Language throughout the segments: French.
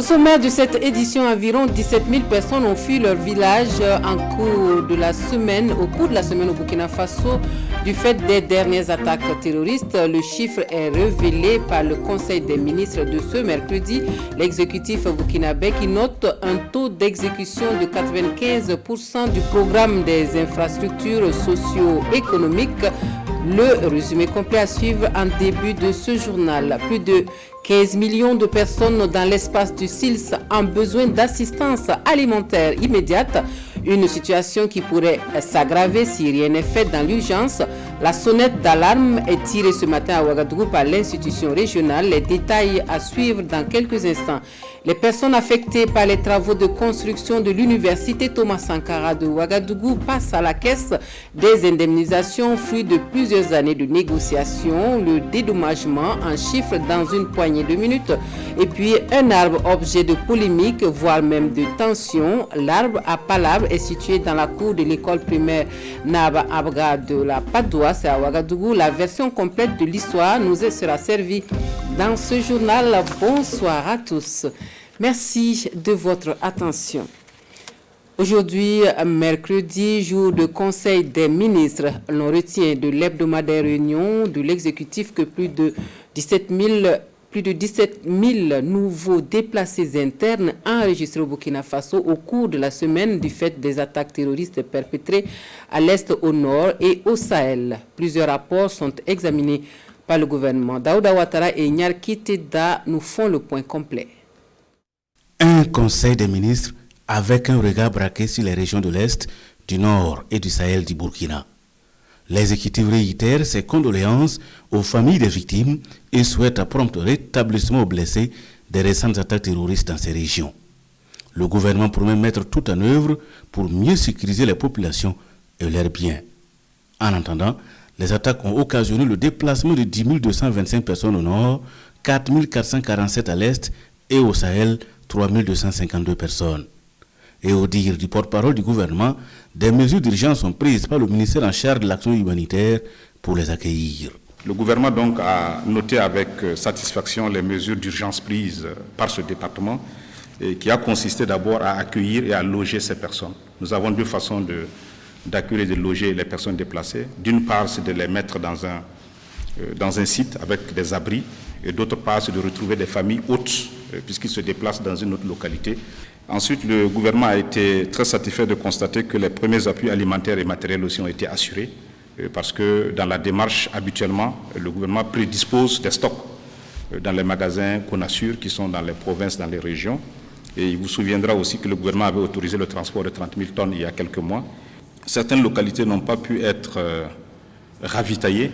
sommaire de cette édition, environ 17 000 personnes ont fui leur village au cours de la semaine au Burkina Faso du fait des dernières attaques terroristes. Le chiffre est révélé par le Conseil des ministres de ce mercredi. L'exécutif burkinabé qui note un taux d'exécution de 95% du programme des infrastructures socio-économiques. Le résumé complet à suivre en début de ce journal. Plus de 15 millions de personnes dans l'espace du SILS ont besoin d'assistance alimentaire immédiate. Une situation qui pourrait s'aggraver si rien n'est fait dans l'urgence. La sonnette d'alarme est tirée ce matin à Ouagadougou par l'institution régionale. Les détails à suivre dans quelques instants. Les personnes affectées par les travaux de construction de l'université Thomas Sankara de Ouagadougou passent à la caisse des indemnisations, fruit de plusieurs années de négociations. Le dédommagement en chiffre dans une poignée de minutes. Et puis un arbre objet de polémique, voire même de tension. L'arbre à palabre est situé dans la cour de l'école primaire Naba Abga de la Padoua, c'est à Ouagadougou. La version complète de l'histoire nous sera servie dans ce journal. Bonsoir à tous. Merci de votre attention. Aujourd'hui, mercredi, jour de conseil des ministres, l'on retient de l'hebdomadaire réunion de l'exécutif que plus de 17 000 nouveaux déplacés internes enregistrés au Burkina Faso au cours de la semaine du fait des attaques terroristes perpétrées à l'est, au nord et au Sahel. Plusieurs rapports sont examinés par le gouvernement. Daouda Ouattara et Nyarki Teda nous font le point complet. Un conseil des ministres avec un regard braqué sur les régions de l'Est, du Nord et du Sahel du Burkina. L'exécutif réitère ses condoléances aux familles des victimes et souhaite un prompt rétablissement aux blessés des récentes attaques terroristes dans ces régions. Le gouvernement promet mettre tout en œuvre pour mieux sécuriser les populations et leurs biens. En attendant, les attaques ont occasionné le déplacement de 10 225 personnes au nord, 4 447 à l'est et au Sahel, 3 252 personnes. Et au dire du porte-parole du gouvernement, des mesures d'urgence sont prises par le ministère en charge de l'action humanitaire pour les accueillir. Le gouvernement donc a noté avec satisfaction les mesures d'urgence prises par ce département et qui a consisté d'abord à accueillir et à loger ces personnes. Nous avons deux façons d'accueillir et de loger les personnes déplacées. D'une part, c'est de les mettre dans un site avec des abris et d'autre part, c'est de retrouver des familles hôtes puisqu'ils se déplacent dans une autre localité. Ensuite, le gouvernement a été très satisfait de constater que les premiers appuis alimentaires et matériels aussi ont été assurés parce que dans la démarche, habituellement, le gouvernement prédispose des stocks dans les magasins qu'on assure qui sont dans les provinces, dans les régions. Et il vous souviendra aussi que le gouvernement avait autorisé le transport de 30 000 tonnes il y a quelques mois. Certaines localités n'ont pas pu être ravitaillées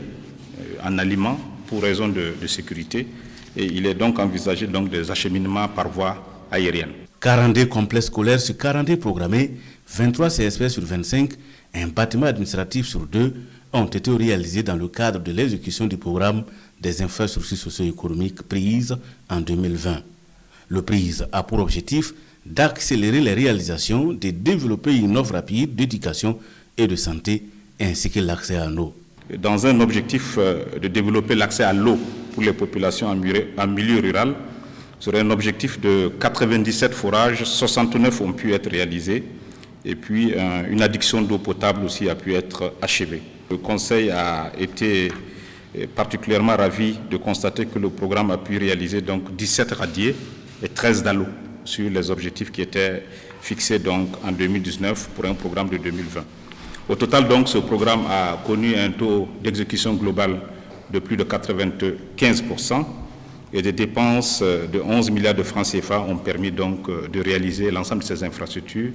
en aliments pour raison de sécurité. Et il est donc envisagé des acheminements par voie aérienne. 42 complexes scolaires sur 42 programmés, 23 CSP sur 25, un bâtiment administratif sur 2 ont été réalisés dans le cadre de l'exécution du programme des infrastructures socio-économiques prises en 2020. Le prise a pour objectif d'accélérer les réalisations, de développer une offre rapide d'éducation et de santé, ainsi que l'accès à l'eau. Dans un objectif de développer l'accès à l'eau pour les populations en milieu rural, sur un objectif de 97 forages, 69 ont pu être réalisés et puis une adduction d'eau potable aussi a pu être achevée. Le Conseil a été particulièrement ravi de constater que le programme a pu réaliser 17 radiers et 13 dallos sur les objectifs qui étaient fixés en 2019 pour un programme de 2020. Au total, ce programme a connu un taux d'exécution globale de plus de 95%. Et des dépenses de 11 milliards de francs CFA ont permis de réaliser l'ensemble de ces infrastructures.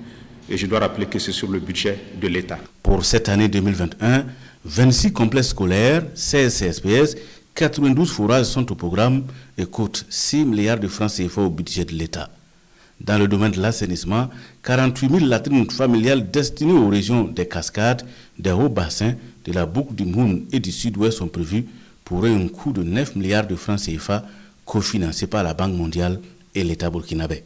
Et je dois rappeler que c'est sur le budget de l'État. Pour cette année 2021, 26 complexes scolaires, 16 CSPS, 92 forages sont au programme et coûtent 6 milliards de francs CFA au budget de l'État. Dans le domaine de l'assainissement, 48 000 latrines familiales destinées aux régions des Cascades, des Hauts-Bassins, de la boucle du Moun et du Sud-Ouest sont prévues pour un coût de 9 milliards de francs CFA cofinancé par la Banque mondiale et l'État burkinabé.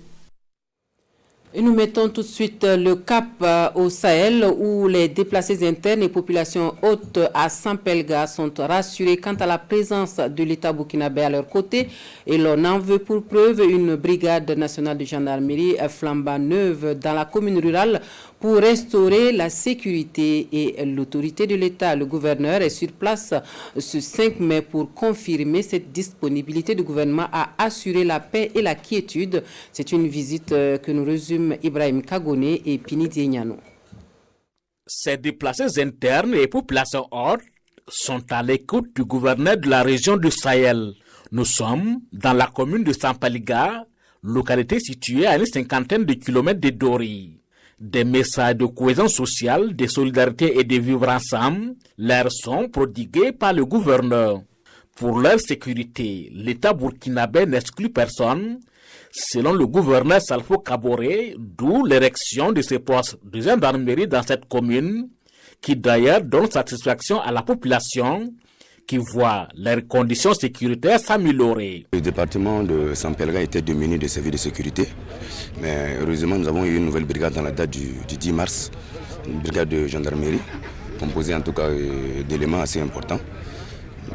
Et nous mettons tout de suite le cap au Sahel où les déplacés internes et populations hautes à Sampelga sont rassurés quant à la présence de l'État burkinabé à leur côté et l'on en veut pour preuve une brigade nationale de gendarmerie flambant neuve dans la commune rurale pour restaurer la sécurité et l'autorité de l'État. Le gouverneur est sur place ce 5 mai pour confirmer cette disponibilité du gouvernement à assurer la paix et la quiétude. C'est une visite que nous résume Ibrahim Kagone et Pini Dienyano. Ces déplacés internes et populations hautes sont à l'écoute du gouverneur de la région du Sahel. Nous sommes dans la commune de Sampaliga, localité située à une cinquantaine de kilomètres de Dori. Des messages de cohésion sociale, de solidarité et de vivre ensemble leur sont prodigués par le gouverneur. Pour leur sécurité, l'État burkinabé n'exclut personne, selon le gouverneur Salfo Kaboré, d'où l'érection de ces postes de gendarmerie dans cette commune, qui d'ailleurs donne satisfaction à la population, qui voit leurs conditions sécuritaires s'améliorer. Le département de Sampelga était démuni de services de sécurité, mais heureusement nous avons eu une nouvelle brigade dans la date du 10 mars, une brigade de gendarmerie, composée en tout cas d'éléments assez importants.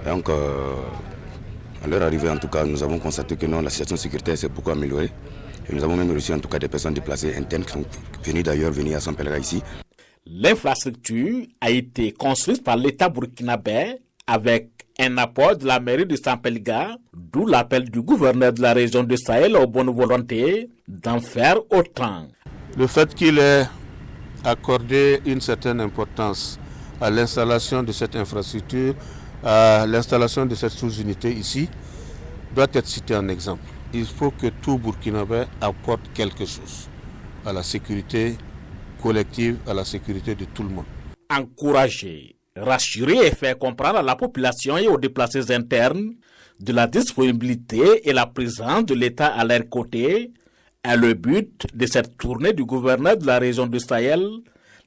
Donc, à leur arrivée, en tout cas, nous avons constaté que non, la situation sécuritaire s'est beaucoup améliorée. Et nous avons même reçu en tout cas des personnes déplacées internes qui sont venues d'ailleurs à Sampelga ici. L'infrastructure a été construite par l'État burkinabé avec un apport de la mairie de Sampelga, d'où l'appel du gouverneur de la région de Sahel aux bonnes volontés d'en faire autant. Le fait qu'il ait accordé une certaine importance à l'installation de cette infrastructure, à l'installation de cette sous-unité ici, doit être cité en exemple. Il faut que tout Burkinabé apporte quelque chose à la sécurité collective, à la sécurité de tout le monde. Encourager, rassurer et faire comprendre à la population et aux déplacés internes de la disponibilité et la présence de l'État à leur côté est le but de cette tournée du gouverneur de la région du Sahel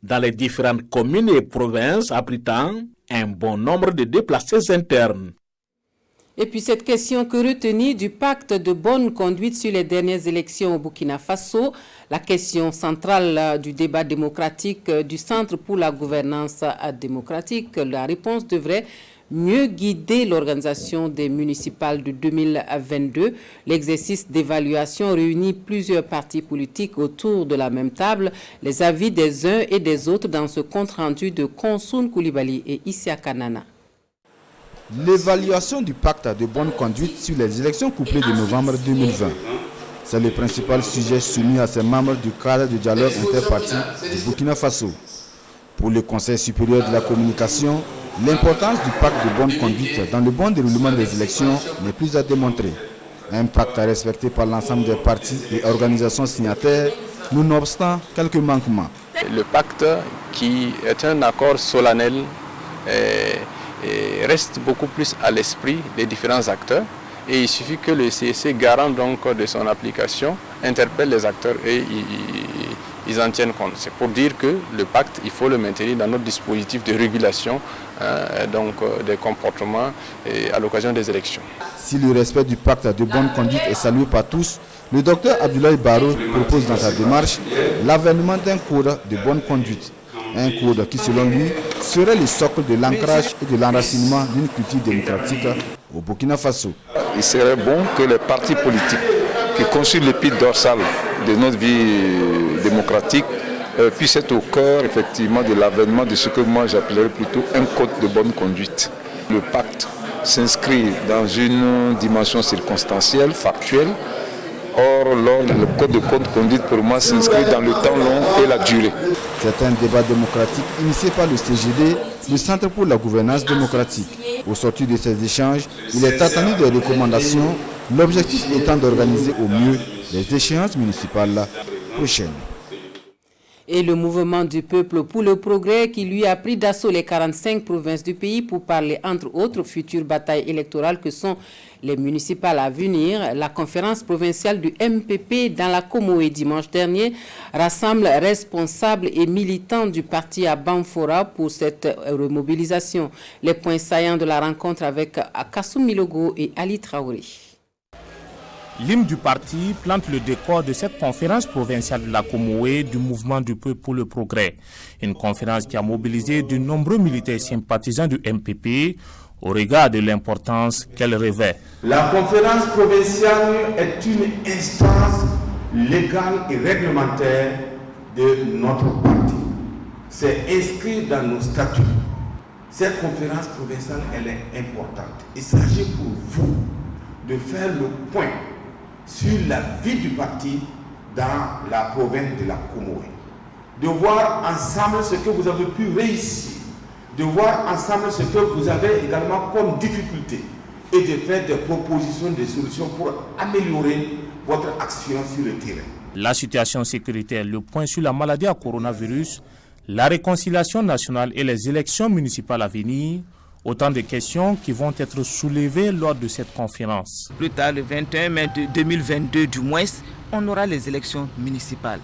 dans les différentes communes et provinces abritant un bon nombre de déplacés internes. Et puis cette question, que retenir du pacte de bonne conduite sur les dernières élections au Burkina Faso, la question centrale du débat démocratique du Centre pour la gouvernance démocratique. La réponse devrait mieux guider l'organisation des municipales de 2022. L'exercice d'évaluation réunit plusieurs partis politiques autour de la même table. Les avis des uns et des autres dans ce compte-rendu de Konsoun Koulibaly et Issa Kanana. L'évaluation du pacte de bonne conduite sur les élections couplées de novembre 2020. C'est le principal sujet soumis à ces membres du cadre de dialogue interparti du Burkina Faso. Pour le Conseil supérieur de la communication, l'importance du pacte de bonne conduite dans le bon déroulement des élections n'est plus à démontrer. Un pacte à respecter par l'ensemble des partis et organisations signataires, nonobstant quelques manquements. Le pacte, qui est un accord solennel, reste beaucoup plus à l'esprit des différents acteurs. Et il suffit que le CEC, garant donc de son application, interpelle les acteurs et ils en tiennent compte. C'est pour dire que le pacte, il faut le maintenir dans notre dispositif de régulation des comportements à l'occasion des élections. Si le respect du pacte de bonne conduite est salué par tous, le docteur Abdoulaye Barro propose dans sa démarche l'avènement d'un code de bonne conduite. Un code qui, selon lui, serait le socle de l'ancrage et de l'enracinement d'une culture démocratique au Burkina Faso. Il serait bon que les partis politiques qui constituent l'épine dorsale de notre vie démocratique puissent être au cœur effectivement de l'avènement de ce que moi j'appellerais plutôt un code de bonne conduite. Le pacte s'inscrit dans une dimension circonstancielle, factuelle. Or, le code de conduite pour moi s'inscrit dans le temps long et la durée. C'est un débat démocratique initié par le CGD, le Centre pour la gouvernance démocratique. Au sortir de ces échanges, il est attendu des recommandations, l'objectif étant d'organiser au mieux les échéances municipales prochaines. Et le mouvement du peuple pour le progrès qui lui a pris d'assaut les 45 provinces du pays pour parler entre autres futures batailles électorales que sont les municipales à venir. La conférence provinciale du MPP dans la Comoé dimanche dernier rassemble responsables et militants du parti à Bamfora pour cette remobilisation. Les points saillants de la rencontre avec Kassoum Milogo et Ali Traoré. L'hymne du parti plante le décor de cette conférence provinciale de la Comoé du mouvement du peuple pour le progrès. Une conférence qui a mobilisé de nombreux militaires sympathisants du MPP au regard de l'importance qu'elle revêt. La conférence provinciale est une instance légale et réglementaire de notre parti. C'est inscrit dans nos statuts. Cette conférence provinciale, elle est importante. Il s'agit pour vous de faire le point sur la vie du parti dans la province de la Comoé. De voir ensemble ce que vous avez pu réussir, de voir ensemble ce que vous avez également comme difficulté et de faire des propositions, des solutions pour améliorer votre action sur le terrain. La situation sécuritaire, le point sur la maladie à coronavirus, la réconciliation nationale et les élections municipales à venir, autant de questions qui vont être soulevées lors de cette conférence. Plus tard, le 21 mai 2022 du moins, on aura les élections municipales.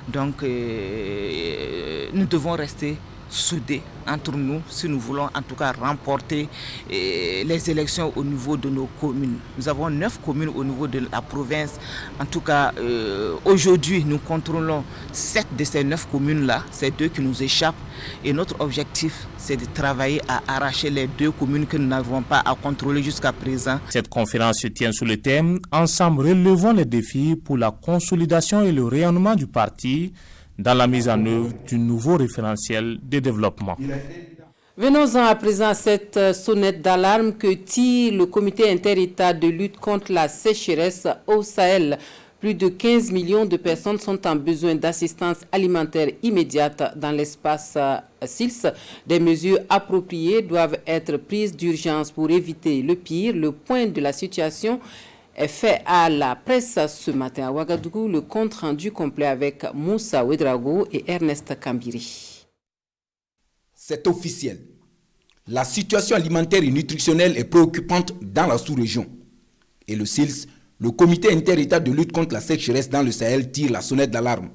Donc nous devons rester soudés entre nous si nous voulons en tout cas remporter les élections au niveau de nos communes. Nous avons 9 communes au niveau de la province. En tout cas, aujourd'hui, nous contrôlons 7 de ces 9 communes-là. C'est 2 qui nous échappent. Et notre objectif, c'est de travailler à arracher les 2 communes que nous n'avons pas à contrôler jusqu'à présent. Cette conférence se tient sous le thème « Ensemble, relevons les défis pour la consolidation et le rayonnement du parti » dans la mise en œuvre du nouveau référentiel de développement. Venons-en à présent à cette sonnette d'alarme que tire le comité inter-État de lutte contre la sécheresse au Sahel. Plus de 15 millions de personnes sont en besoin d'assistance alimentaire immédiate dans l'espace SILS. Des mesures appropriées doivent être prises d'urgence pour éviter le pire. Le point de la situation est fait à la presse ce matin à Ouagadougou. Le compte rendu complet avec Moussa Ouedraogo et Ernest Kambiri. C'est officiel. La situation alimentaire et nutritionnelle est préoccupante dans la sous-région. Et le SILS, le comité inter-État de lutte contre la sécheresse dans le Sahel, tire la sonnette d'alarme.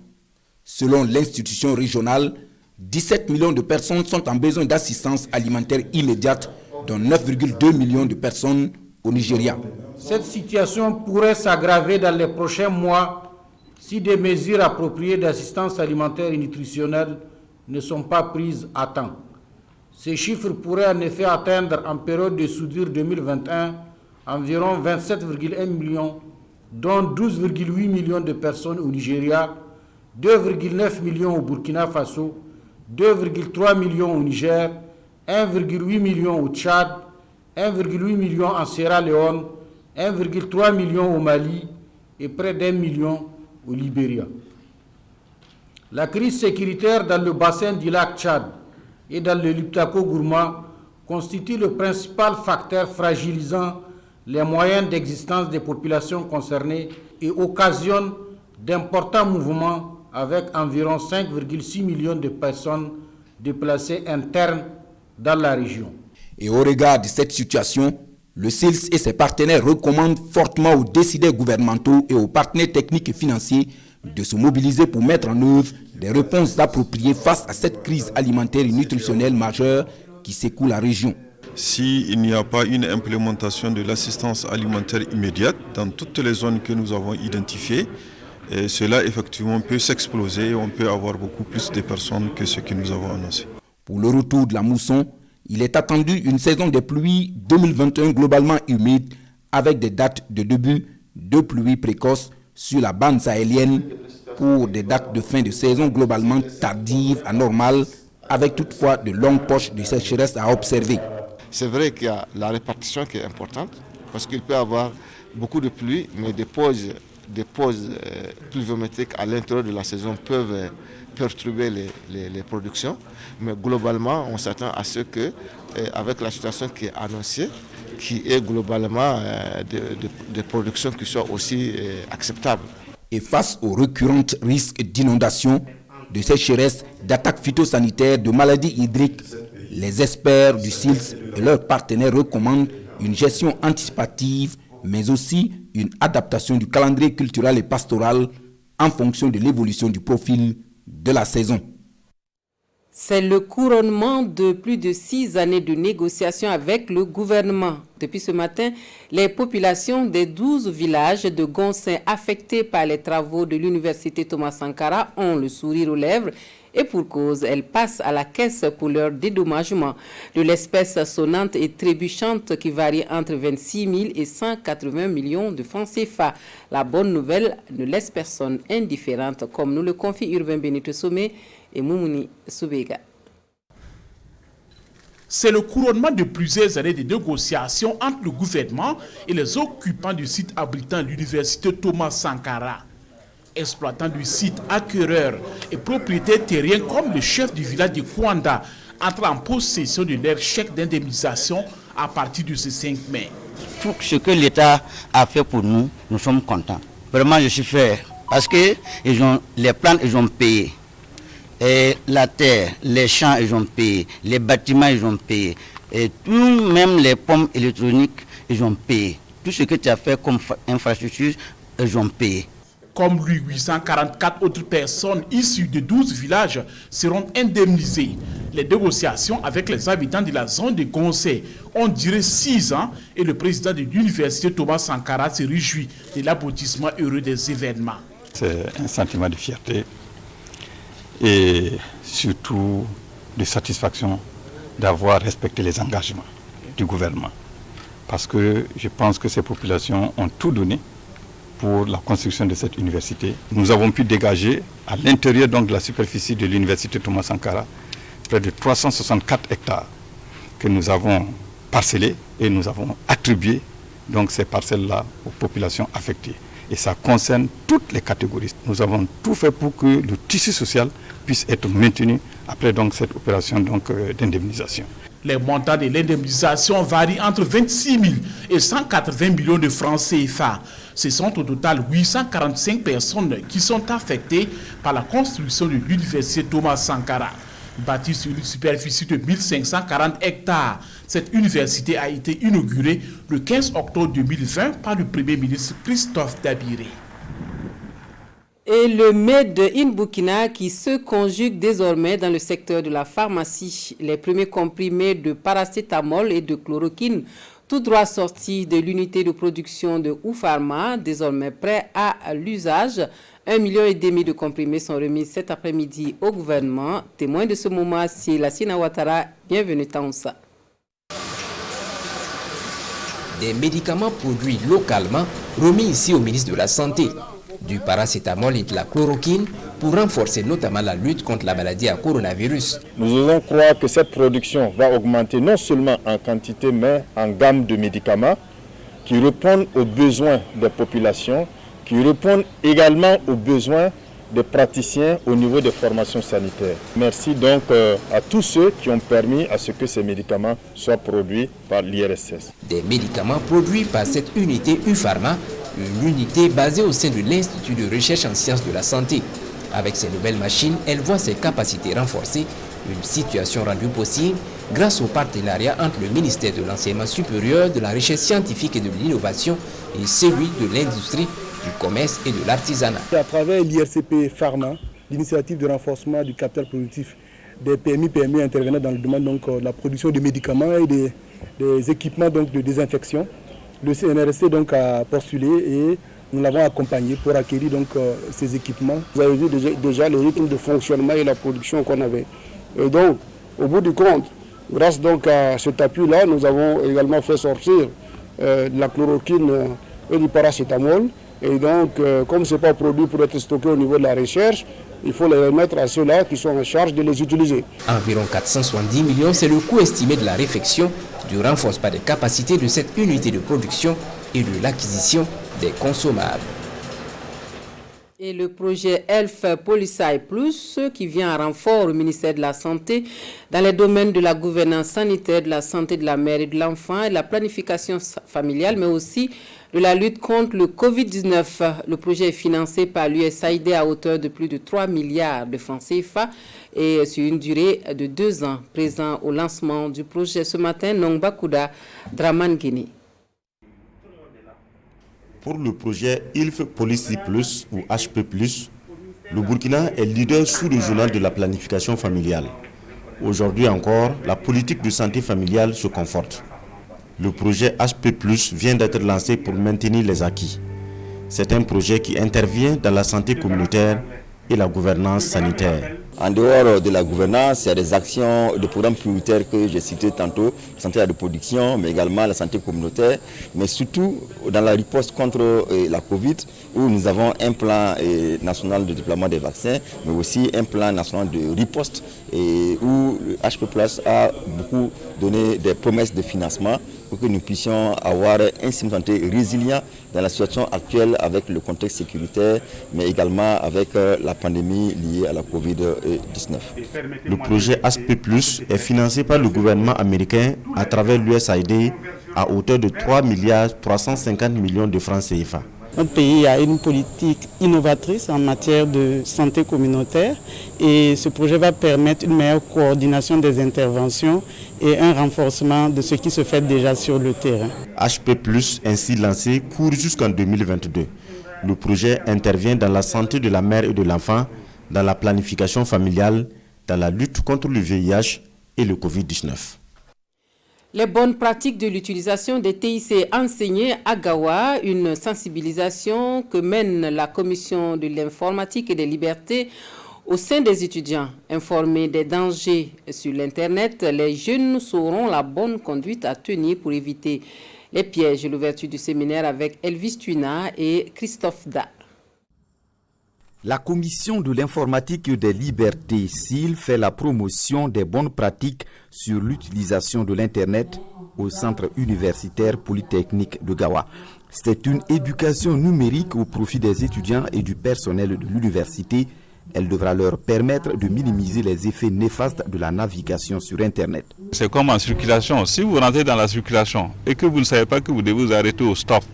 Selon l'institution régionale, 17 millions de personnes sont en besoin d'assistance alimentaire immédiate, dont 9,2 millions de personnes au Nigeria. Cette situation pourrait s'aggraver dans les prochains mois si des mesures appropriées d'assistance alimentaire et nutritionnelle ne sont pas prises à temps. Ces chiffres pourraient en effet atteindre en période de soudure 2021 environ 27,1 millions, dont 12,8 millions de personnes au Nigeria, 2,9 millions au Burkina Faso, 2,3 millions au Niger, 1,8 million au Tchad, 1,8 million en Sierra Leone, 1,3 million au Mali et près d'1 million au Libéria. La crise sécuritaire dans le bassin du lac Tchad et dans le Liptako-Gourma constitue le principal facteur fragilisant les moyens d'existence des populations concernées et occasionne d'importants mouvements avec environ 5,6 millions de personnes déplacées internes dans la région. Et au regard de cette situation, le SILS et ses partenaires recommandent fortement aux décideurs gouvernementaux et aux partenaires techniques et financiers de se mobiliser pour mettre en œuvre des réponses appropriées face à cette crise alimentaire et nutritionnelle majeure qui secoue la région. S'il n'y a pas une implémentation de l'assistance alimentaire immédiate dans toutes les zones que nous avons identifiées, cela effectivement peut s'exploser et on peut avoir beaucoup plus de personnes que ce que nous avons annoncé. Pour le retour de la mousson, il est attendu une saison des pluies 2021 globalement humide avec des dates de début de pluies précoces sur la bande sahélienne pour des dates de fin de saison globalement tardives à normales avec toutefois de longues poches de sécheresse à observer. C'est vrai qu'il y a la répartition qui est importante parce qu'il peut y avoir beaucoup de pluie, mais des pauses pluviométriques à l'intérieur de la saison peuvent perturber les productions. Mais globalement, on s'attend à ce que, avec la situation qui est annoncée, qui est globalement des productions qui soient aussi acceptables. Et face aux récurrents risques d'inondation, de sécheresse, d'attaques phytosanitaires, de maladies hydriques, les experts du SILS et leurs partenaires recommandent une gestion anticipative, mais aussi une adaptation du calendrier culturel et pastoral en fonction de l'évolution du profil de la saison. C'est le couronnement de plus de 6 années de négociations avec le gouvernement. Depuis ce matin, les populations des 12 villages de Gonsin affectés par les travaux de l'université Thomas Sankara ont le sourire aux lèvres et pour cause, elles passent à la caisse pour leur dédommagement de l'espèce sonnante et trébuchante qui varie entre 26 000 et 180 millions de francs CFA. La bonne nouvelle ne laisse personne indifférente, comme nous le confie Urbain Benito Sommet et Moumouni Soubega. C'est le couronnement de plusieurs années de négociations entre le gouvernement et les occupants du site abritant l'université Thomas Sankara. Exploitants du site, acquéreurs et propriétaires terriens comme le chef du village de Kwanda entrent en possession de leur chèque d'indemnisation à partir de ce 5 mai. Tout ce que l'État a fait pour nous, nous sommes contents. Vraiment, je suis fier parce que les plantes, ils ont payé. Et la terre, les champs, ils ont payé. Les bâtiments, ils ont payé. Et tout, même les pommes électroniques, ils ont payé. Tout ce que tu as fait comme infrastructure, ils ont payé. Comme lui, 844 autres personnes issues de 12 villages seront indemnisées. Les négociations avec les habitants de la zone de Gonsin ont duré 6 ans et le président de l'université Thomas Sankara se réjouit de l'aboutissement heureux des événements. C'est un sentiment de fierté et surtout de satisfaction d'avoir respecté les engagements du gouvernement. Parce que je pense que ces populations ont tout donné pour la construction de cette université. Nous avons pu dégager à l'intérieur donc de la superficie de l'université Thomas Sankara près de 364 hectares que nous avons parcellés et nous avons attribué donc ces parcelles-là aux populations affectées. Et ça concerne toutes les catégories. Nous avons tout fait pour que le tissu social puisse être maintenu après donc cette opération donc d'indemnisation. Les montants de l'indemnisation varient entre 26 000 et 180 millions de francs CFA. Ce sont au total 845 personnes qui sont affectées par la construction de l'université Thomas Sankara. Bâtie sur une superficie de 1540 hectares, cette université a été inaugurée le 15 octobre 2020 par le Premier ministre Christophe Dabiré. Et le Made in Burkina qui se conjugue désormais dans le secteur de la pharmacie. Les premiers comprimés de paracétamol et de chloroquine, tout droit sortis de l'unité de production de Oufarma, désormais prêts à l'usage. 1,5 million de comprimés sont remis cet après-midi au gouvernement. Témoin de ce moment, c'est Lassina Ouattara. Bienvenue Taoussa. Des médicaments produits localement remis ici au ministre de la Santé. Du paracétamol et de la chloroquine pour renforcer notamment la lutte contre la maladie à coronavirus. Nous osons croire que cette production va augmenter non seulement en quantité mais en gamme de médicaments qui répondent aux besoins des populations, qui répondent également aux besoins des praticiens au niveau des formations sanitaires. Merci donc à tous ceux qui ont permis à ce que ces médicaments soient produits par l'IRSS. Des médicaments produits par cette unité Ufarma, une unité basée au sein de l'Institut de recherche en sciences de la santé. Avec ces nouvelles machines, elle voit ses capacités renforcées, une situation rendue possible grâce au partenariat entre le ministère de l'Enseignement supérieur, de la recherche scientifique et de l'innovation et celui de l'industrie, du commerce et de l'artisanat. À travers l'IRCP Pharma, l'initiative de renforcement du capital productif des PMI intervenant dans le domaine de la production de médicaments et des équipements donc, de désinfection, le CNRSC donc, a postulé et nous l'avons accompagné pour acquérir donc, ces équipements. Vous avez vu déjà le rythme de fonctionnement et la production qu'on avait. Et donc, au bout du compte, grâce donc à cet appui-là, nous avons également fait sortir de la chloroquine et du paracétamol. Et donc, comme ce n'est pas produit pour être stocké au niveau de la recherche, il faut les remettre à ceux-là qui sont en charge de les utiliser. Environ 470 millions, c'est le coût estimé de la réfection, du renforcement des capacités de cette unité de production et de l'acquisition des consommables. Et le projet Health Policai Plus, qui vient en renfort au ministère de la Santé dans les domaines de la gouvernance sanitaire, de la santé de la mère et de l'enfant et de la planification familiale, mais aussi de la lutte contre le Covid-19. Le projet est financé par l'USAID à hauteur de plus de 3 milliards de francs CFA et sur une durée de 2 ans. Présent au lancement du projet ce matin, Nongba Kouda, Draman Guinée. Pour le projet ILF Policy Plus ou HP+, le Burkina est leader sous-régional de la planification familiale. Aujourd'hui encore, la politique de santé familiale se conforte. Le projet HP+, vient d'être lancé pour maintenir les acquis. C'est un projet qui intervient dans la santé communautaire et la gouvernance sanitaire. En dehors de la gouvernance, il y a des actions de programmes prioritaires que j'ai cités tantôt, la santé de la reproduction, mais également la santé communautaire, mais surtout dans la riposte contre la Covid, où nous avons un plan national de déploiement des vaccins, mais aussi un plan national de riposte, où le HP+ a beaucoup donné des promesses de financement pour que nous puissions avoir un système de santé résilient dans la situation actuelle avec le contexte sécuritaire, mais également avec la pandémie liée à la Covid-19. Le projet ASP+, est financé par le gouvernement américain à travers l'USAID à hauteur de 3,350 milliards de francs CFA. Notre pays a une politique innovatrice en matière de santé communautaire et ce projet va permettre une meilleure coordination des interventions et un renforcement de ce qui se fait déjà sur le terrain. HP+, ainsi lancé, court jusqu'en 2022. Le projet intervient dans la santé de la mère et de l'enfant, dans la planification familiale, dans la lutte contre le VIH et le Covid-19. Les bonnes pratiques de l'utilisation des TIC enseignées à Gawa, une sensibilisation que mène la Commission de l'informatique et des libertés au sein des étudiants. Informés des dangers sur l'Internet, les jeunes sauront la bonne conduite à tenir pour éviter les pièges. L'ouverture du séminaire avec Elvis Tuina et Christophe Da. La Commission de l'informatique et des libertés, SIL, fait la promotion des bonnes pratiques sur l'utilisation de l'Internet au Centre universitaire polytechnique de Gawa. C'est une éducation numérique au profit des étudiants et du personnel de l'université. Elle devra leur permettre de minimiser les effets néfastes de la navigation sur Internet. C'est comme en circulation. Si vous rentrez dans la circulation et que vous ne savez pas que vous devez vous arrêter au stop,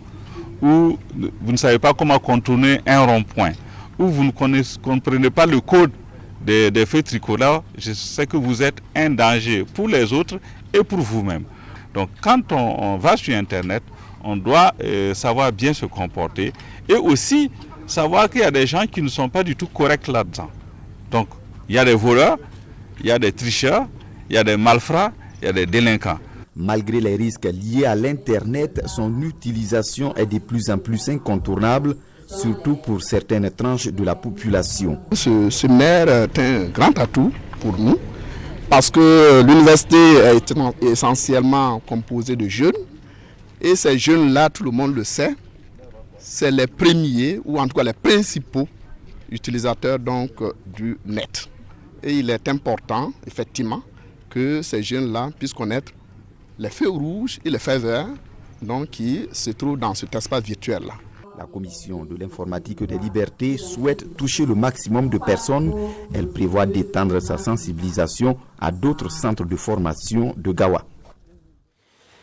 ou vous ne savez pas comment contourner un rond-point, ou vous ne comprenez pas le code des feux tricolores, je sais que vous êtes un danger pour les autres et pour vous-même. Donc quand on va sur Internet, on doit savoir bien se comporter et aussi savoir qu'il y a des gens qui ne sont pas du tout corrects là-dedans. Donc il y a des voleurs, il y a des tricheurs, il y a des malfrats, il y a des délinquants. Malgré les risques liés à l'Internet, son utilisation est de plus en plus incontournable, surtout pour certaines tranches de la population. Ce séminaire est un grand atout pour nous parce que l'université est essentiellement composée de jeunes et ces jeunes-là, tout le monde le sait, c'est les premiers ou en tout cas les principaux utilisateurs donc, du net. Et il est important effectivement que ces jeunes-là puissent connaître les feux rouges et les feux verts donc, qui se trouvent dans cet espace virtuel-là. La Commission de l'informatique et des libertés souhaite toucher le maximum de personnes. Elle prévoit d'étendre sa sensibilisation à d'autres centres de formation de Gawa.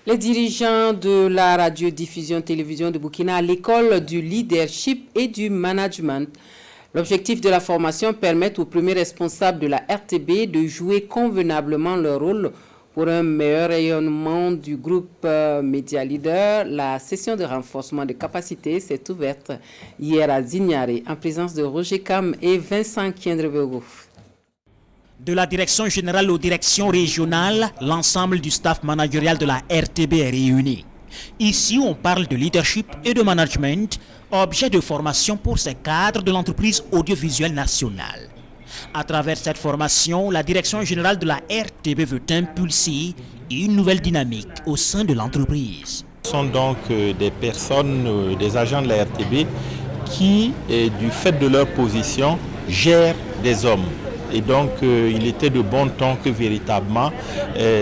Les dirigeants de la radiodiffusion-télévision de Burkina à l'école du leadership et du management. L'objectif de la formation permet aux premiers responsables de la RTB de jouer convenablement leur rôle pour un meilleur rayonnement du groupe Media Leader. La session de renforcement de capacité s'est ouverte hier à Zignare en présence de Roger Kam et Vincent Kiendrebego. De la direction générale aux directions régionales, l'ensemble du staff managérial de la RTB est réuni. Ici, on parle de leadership et de management, objet de formation pour ces cadres de l'entreprise audiovisuelle nationale. À travers cette formation, la direction générale de la RTB veut impulser une nouvelle dynamique au sein de l'entreprise. Ce sont donc des personnes, des agents de la RTB qui, du fait de leur position, gèrent des hommes. Et donc, il était de bon ton que véritablement,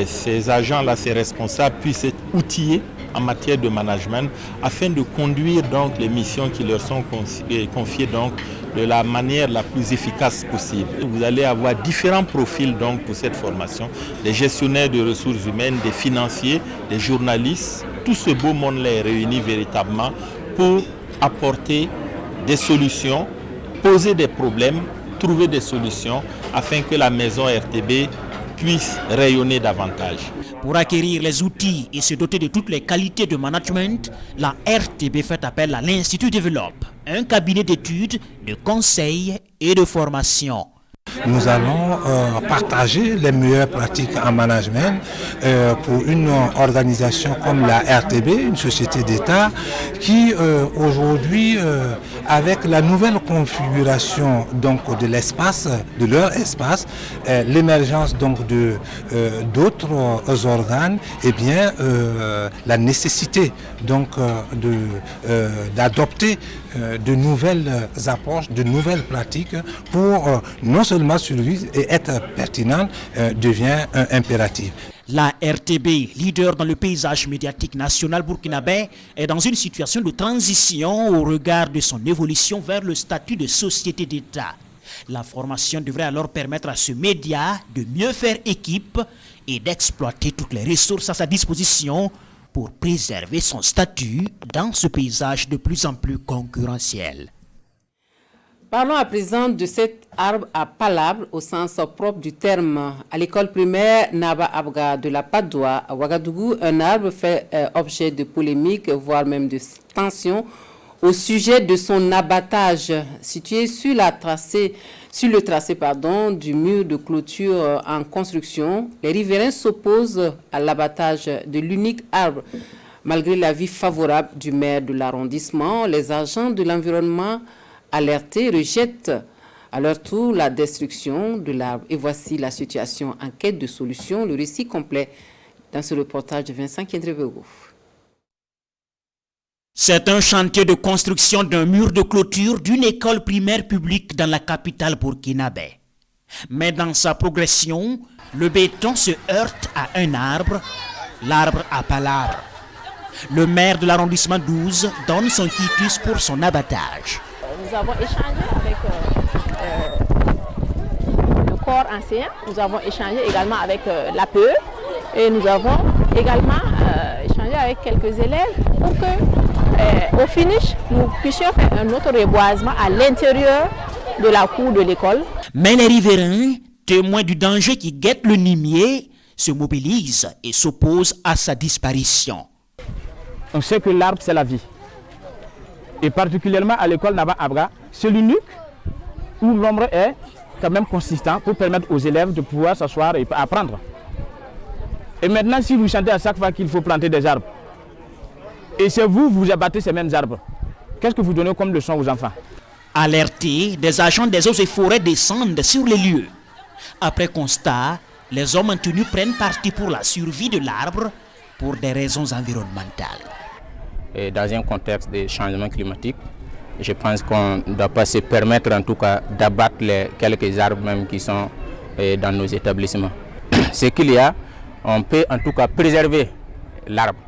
ces agents-là, ces responsables puissent être outillés en matière de management afin de conduire donc les missions qui leur sont confiées donc de la manière la plus efficace possible. Vous allez avoir différents profils donc pour cette formation, des gestionnaires de ressources humaines, des financiers, des journalistes. Tout ce beau monde-là est réuni véritablement pour apporter des solutions, poser des problèmes, trouver des solutions afin que la maison RTB puisse rayonner davantage. Pour acquérir les outils et se doter de toutes les qualités de management, la RTB fait appel à l'Institut Développe, un cabinet d'études, de conseil et de formation. nous allons partager les meilleures pratiques en management pour une organisation comme la RTB, une société d'État qui aujourd'hui, avec la nouvelle configuration donc de l'espace, de leur espace, l'émergence donc de d'autres organes, eh bien la nécessité donc d'adopter de nouvelles approches, de nouvelles pratiques pour non seulement survivre et être pertinent devient impératif. La RTB, leader dans le paysage médiatique national burkinabé, est dans une situation de transition au regard de son évolution vers le statut de société d'État. La formation devrait alors permettre à ce média de mieux faire équipe et d'exploiter toutes les ressources à sa disposition pour préserver son statut dans ce paysage de plus en plus concurrentiel. Parlons à présent de cet arbre à palabres au sens propre du terme. À l'école primaire Naba Abga de la Padoua à Ouagadougou, un arbre fait objet de polémiques, voire même de tensions, au sujet de son abattage. Situé sur le tracé du mur de clôture en construction, les riverains s'opposent à l'abattage de l'unique arbre. Malgré l'avis favorable du maire de l'arrondissement, les agents de l'environnement alertés rejettent à leur tour la destruction de l'arbre. Et voici la situation en quête de solution. Le récit complet dans ce reportage de Vincent Kendrevego. C'est un chantier de construction d'un mur de clôture d'une école primaire publique dans la capitale burkinabé. Mais dans sa progression, le béton se heurte à un arbre, l'arbre à palabres. Le maire de l'arrondissement 12 donne son quitus pour son abattage. Nous avons échangé avec le corps enseignant, nous avons échangé également avec l'APE et nous avons également échangé avec quelques élèves pour que, au finish, nous puissions faire un autre reboisement à l'intérieur de la cour de l'école. Mais les riverains, témoins du danger qui guette le nimier, se mobilisent et s'opposent à sa disparition. On sait que l'arbre, c'est la vie. Et particulièrement à l'école Naba Abga, c'est l'unique où l'ombre est quand même consistant pour permettre aux élèves de pouvoir s'asseoir et apprendre. Et maintenant, si vous chantez à chaque fois qu'il faut planter des arbres, et c'est vous abattez ces mêmes arbres, qu'est-ce que vous donnez comme leçon aux enfants? Alertés, des agents des eaux et forêts descendent sur les lieux. Après constat, les hommes en tenue prennent parti pour la survie de l'arbre pour des raisons environnementales. Et dans un contexte de changement climatique, je pense qu'on ne doit pas se permettre en tout cas d'abattre les quelques arbres même qui sont dans nos établissements. Ce qu'il y a, on peut en tout cas préserver l'arbre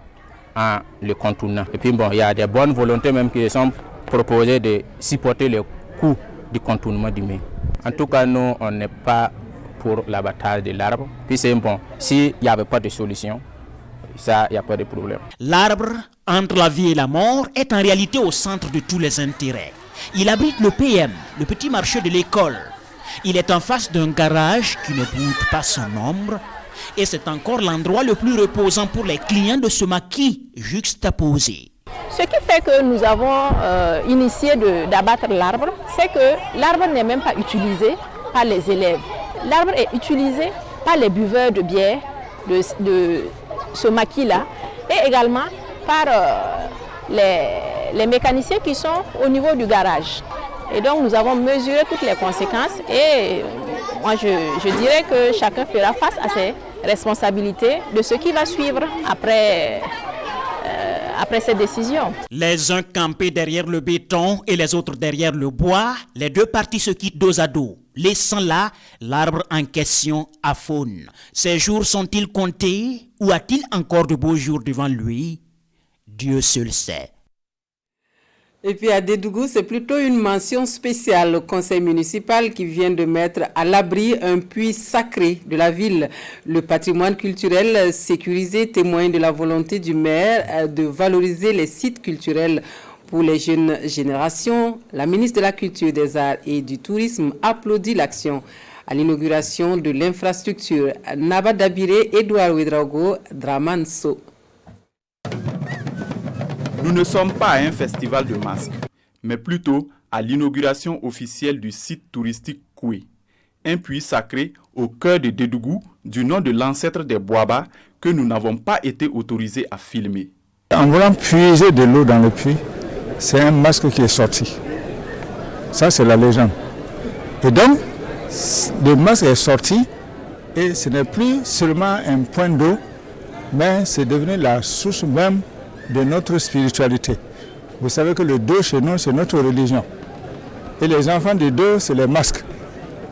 en le contournant. Et puis bon, il y a des bonnes volontés même qui sont proposées de supporter les coûts du contournement du mur. En tout cas, nous, on n'est pas pour l'abattage de l'arbre. Puis c'est bon, s'il n'y avait pas de solution, ça, il n'y a pas de problème. L'arbre, entre la vie et la mort, est en réalité au centre de tous les intérêts. Il abrite le PM, le petit marché de l'école. Il est en face d'un garage qui ne bouge pas son ombre. Et c'est encore l'endroit le plus reposant pour les clients de ce maquis juxtaposé. Ce qui fait que nous avons initié d'abattre l'arbre, c'est que l'arbre n'est même pas utilisé par les élèves. L'arbre est utilisé par les buveurs de bière de ce maquis-là et également par les mécaniciens qui sont au niveau du garage. Et donc nous avons mesuré toutes les conséquences et moi je dirais que chacun fera face à ses responsabilités de ce qui va suivre après cette décision. Les uns campés derrière le béton et les autres derrière le bois, les deux parties se quittent dos à dos, laissant là l'arbre en question à faune. Ces jours sont-ils comptés ou a-t-il encore de beaux jours devant lui? Dieu seul sait. Et puis à Dédougou, c'est plutôt une mention spéciale au conseil municipal qui vient de mettre à l'abri un puits sacré de la ville. Le patrimoine culturel sécurisé témoigne de la volonté du maire de valoriser les sites culturels pour les jeunes générations. La ministre de la Culture, des Arts et du Tourisme applaudit l'action. À l'inauguration de l'infrastructure, Naba Dabiré, Edouard Ouedraogo, Dramanso. Nous ne sommes pas à un festival de masques, mais plutôt à l'inauguration officielle du site touristique Koué. un puits sacré au cœur de Dédougou, du nom de l'ancêtre des Boaba, que nous n'avons pas été autorisés à filmer. En voulant puiser de l'eau dans le puits, c'est un masque qui est sorti. Ça, c'est la légende. Et donc, le masque est sorti et ce n'est plus seulement un point d'eau, mais c'est devenu la source même de notre spiritualité. Vous savez que le Do chez nous, c'est notre religion. Et les enfants du Do, c'est les masques.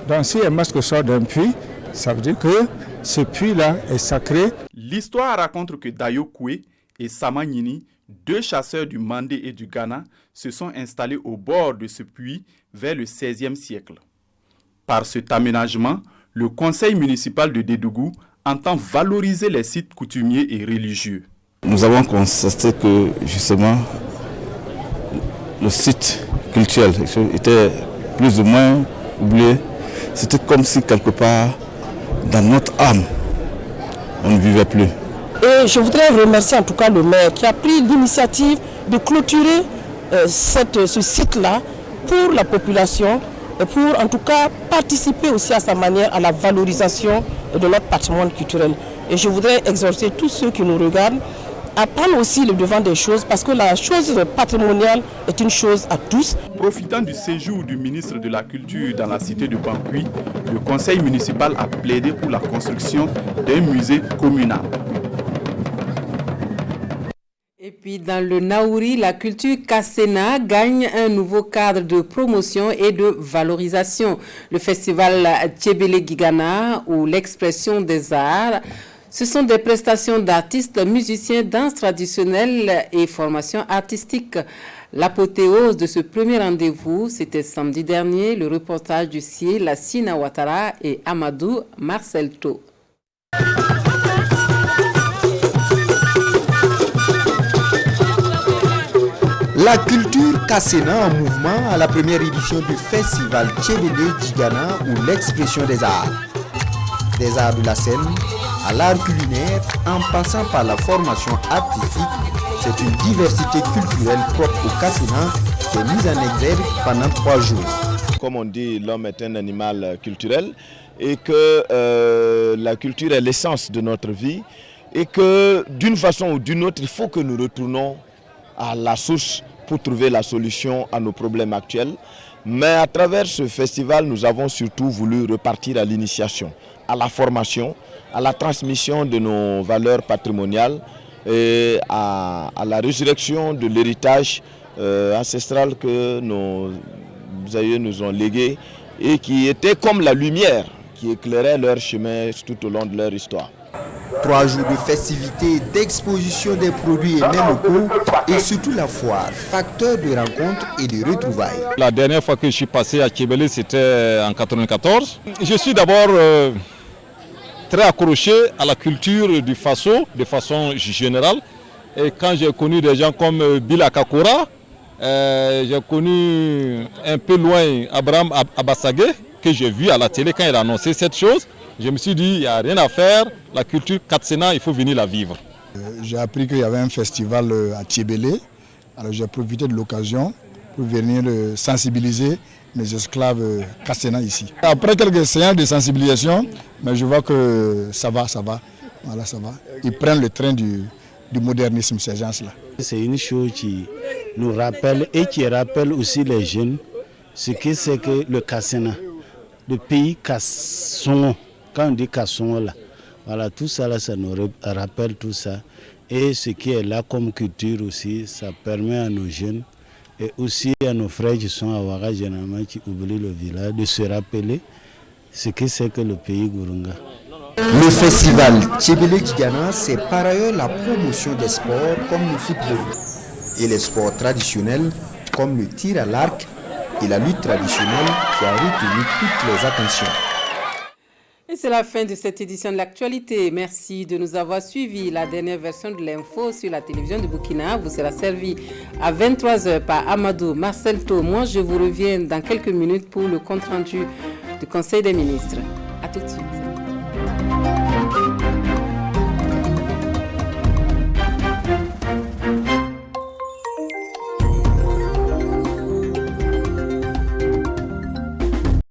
Donc si un masque sort d'un puits, ça veut dire que ce puits-là est sacré. L'histoire raconte que Dayo Koué et Sama Nini, deux chasseurs du Mandé et du Ghana, se sont installés au bord de ce puits vers le XVIe siècle. Par cet aménagement, le conseil municipal de Dédougou entend valoriser les sites coutumiers et religieux. Nous avons constaté que justement le site culturel était plus ou moins oublié. C'était comme si quelque part dans notre âme, on ne vivait plus. Et je voudrais remercier en tout cas le maire qui a pris l'initiative de clôturer ce site-là pour la population et pour en tout cas participer aussi à sa manière à la valorisation de notre patrimoine culturel. Et je voudrais exhorter tous ceux qui nous regardent à prendre aussi le devant des choses parce que la chose patrimoniale est une chose à tous. Profitant du séjour du ministre de la Culture dans la cité de Bangui, le conseil municipal a plaidé pour la construction d'un musée communal. Et puis dans le Naouri, la culture Kassena gagne un nouveau cadre de promotion et de valorisation. Le festival Tchébélé Gigana ou l'expression des arts, ce sont des prestations d'artistes, musiciens, danse traditionnelle et formation artistique. L'apothéose de ce premier rendez-vous, c'était samedi dernier, le reportage du CIE, Lassina Ouattara et Amadou Marcelto. La culture Kassena en mouvement à la première édition du festival Tchébélé Gigana ou l'expression des arts. Des arts de la scène à l'art culinaire en passant par la formation artistique, c'est une diversité culturelle propre au Kassena qui est mise en exergue pendant 3 jours. Comme on dit, l'homme est un animal culturel et que la culture est l'essence de notre vie et que d'une façon ou d'une autre, il faut que nous retournons à la source pour trouver la solution à nos problèmes actuels. Mais à travers ce festival, nous avons surtout voulu repartir à l'initiation, à la formation, à la transmission de nos valeurs patrimoniales et à la résurrection de l'héritage ancestral que nos aïeux nous ont légué et qui était comme la lumière qui éclairait leur chemin tout au long de leur histoire. 3 jours de festivités, d'exposition des produits et même locaux et surtout la foire, facteur de rencontres et de retrouvailles. La dernière fois que je suis passé à Tchébélé, c'était en 1994. Je suis d'abord très accroché à la culture du Faso de façon générale. Et quand j'ai connu des gens comme Bila Kakora, j'ai connu un peu loin Abraham Abassagé, que j'ai vu à la télé quand il a annoncé cette chose. Je me suis dit, il n'y a rien à faire, la culture Katsena, il faut venir la vivre. J'ai appris qu'il y avait un festival à Tchébélé, alors j'ai profité de l'occasion pour venir sensibiliser mes esclaves Katsena ici. Après quelques séances de sensibilisation, mais je vois que ça va. Voilà, ça va. Ils prennent le train du modernisme, ces gens-là. C'est une chose qui nous rappelle et qui rappelle aussi les jeunes ce que c'est que le Katsena, le pays Kassongo. Quand on dit Kassongo là, voilà, tout ça là, ça nous rappelle tout ça. Et ce qui est là comme culture aussi, ça permet à nos jeunes et aussi à nos frères qui sont à Ouaga, généralement, qui oublient le village, de se rappeler ce que c'est que le pays Gurunga. Le festival Tchébélé Gigana, c'est par ailleurs la promotion des sports comme le football et les sports traditionnels comme le tir à l'arc et la lutte traditionnelle qui a retenu toutes les attentions. Et c'est la fin de cette édition de l'actualité. Merci de nous avoir suivis. La dernière version de l'info sur la télévision de Burkina vous sera servie à 23h par Amadou Marcelto. Moi, je vous reviens dans quelques minutes pour le compte-rendu du Conseil des ministres.